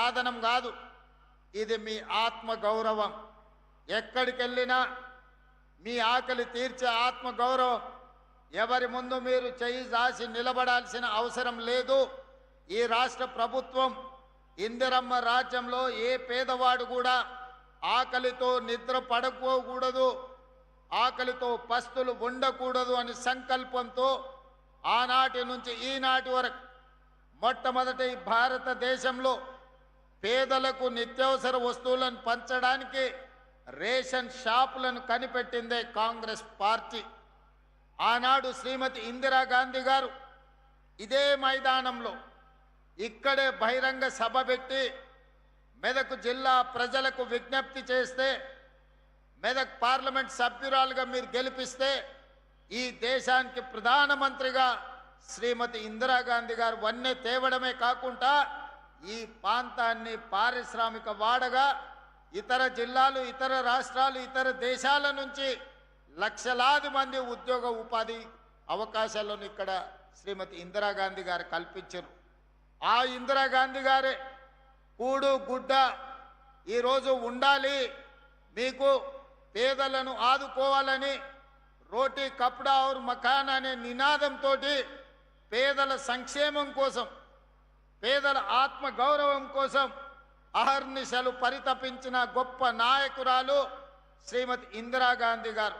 సాధనం కాదు, ఇది మీ ఆత్మ గౌరవం. ఎక్కడికి వెళ్ళినా మీ ఆకలి తీర్చే ఆత్మ గౌరవం. ఎవరి ముందు మీరు చేయి జాసి నిలబడాల్సిన అవసరం లేదు. ఈ రాష్ట్ర ప్రభుత్వం ఇందిరమ్మ రాజ్యంలో ఏ పేదవాడు కూడా ఆకలితో నిద్ర పడకూడదు, ఆకలితో పస్తులు ఉండకూడదు అని సంకల్పంతో ఆనాటి నుంచి ఈనాటి వరకు మొట్టమొదటి భారతదేశంలో పేదలకు నిత్యావసర వస్తువులను పంచడానికి రేషన్ షాపులను కనిపెట్టిందే కాంగ్రెస్ పార్టీ. ఆనాడు శ్రీమతి ఇందిరాగాంధీ గారు ఇదే మైదానంలో ఇక్కడే బహిరంగ సభ పెట్టి మెదక్ జిల్లా ప్రజలకు విజ్ఞప్తి చేస్తే, మెదక్ పార్లమెంట్ సభ్యురాలుగా మీరు గెలిపిస్తే ఈ దేశానికి ప్రధానమంత్రిగా శ్రీమతి ఇందిరాగాంధీ గారు వన్నె తేవడమే కాకుండా ఈ ప్రాంతాన్ని పారిశ్రామిక వాడగా ఇతర జిల్లాలు, ఇతర రాష్ట్రాలు, ఇతర దేశాల నుంచి లక్షలాది మంది ఉద్యోగ ఉపాధి అవకాశాలను ఇక్కడ శ్రీమతి ఇందిరాగాంధీ గారు కల్పించారు. ఆ ఇందిరాగాంధీ గారే కూడు గుడ్డ ఈరోజు ఉండాలి, మీకు పేదలను ఆదుకోవాలని రోటీ కప్డా ఔర్ మకాన్ అనే నినాదంతో పేదల సంక్షేమం కోసం, పేదల ఆత్మ గౌరవం కోసం అహర్నిశలు పరితపించిన గొప్ప నాయకురాలు శ్రీమతి ఇందిరాగాంధీ గారు.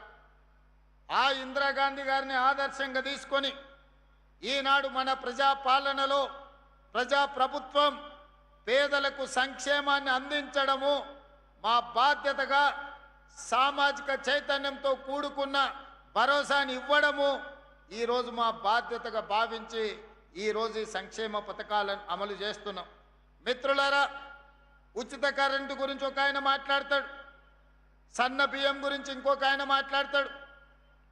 ఆ ఇందిరాగాంధీ గారిని ఆదర్శంగా తీసుకొని ఈనాడు మన ప్రజాపాలనలో ప్రజాప్రభుత్వం పేదలకు సంక్షేమాన్ని అందించడము మా బాధ్యతగా, సామాజిక చైతన్యంతో కూడుకున్న భరోసాని ఇవ్వడము ఈరోజు మా బాధ్యతగా భావించి ఈరోజు ఈ సంక్షేమ పథకాలను అమలు చేస్తున్నాం. మిత్రులారా, ఉచిత కరెంటు గురించి ఒక ఆయన మాట్లాడతాడు, సన్న బియ్యం గురించి ఇంకొక ఆయన మాట్లాడతాడు,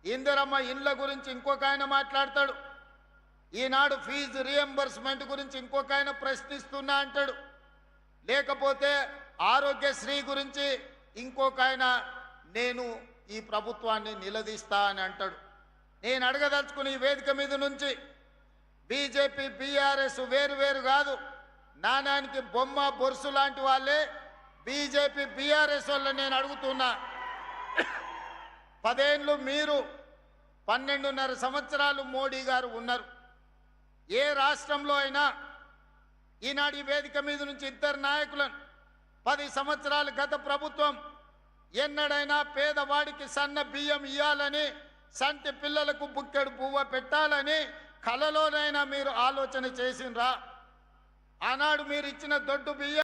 ఇందిరమ్మ ఇండ్ల గురించి ఇంకొక ఆయన మాట్లాడతాడు, ఈనాడు ఫీజు రియంబర్స్మెంట్ గురించి ఇంకొక ఆయన ప్రశ్నిస్తున్నా అంటాడు, లేకపోతే ఆరోగ్యశ్రీ గురించి ఇంకొక ఆయన నేను ఈ ప్రభుత్వాన్ని నిలదీస్తా అని అంటాడు. నేను అడగదలుచుకుని ఈ వేదిక మీద నుంచి బీజేపీ బీఆర్ఎస్ వేరు వేరు కాదు, నాణానికి బొమ్మ బొరుసు లాంటి వాళ్ళే బీజేపీ బీఆర్ఎస్ వల్ల నేను అడుగుతున్నా. 10 ఏళ్ళు మీరు, 12.5 సంవత్సరాలు మోడీ గారు ఉన్నారు. ఏ రాష్ట్రంలో అయినా ఈనాడు ఈ వేదిక మీద నుంచి ఇద్దరు నాయకులను 10 సంవత్సరాలు గత ప్రభుత్వం ఎన్నడైనా పేదవాడికి సన్న బియ్యం ఇవ్వాలని, సంటి పిల్లలకు బుక్కెడు పువ్వ పెట్టాలని కలలోనైనా మీరు ఆలోచన చేసిండ్రా? ఆనాడు మీరు ఇచ్చిన దొడ్డు బియ్యం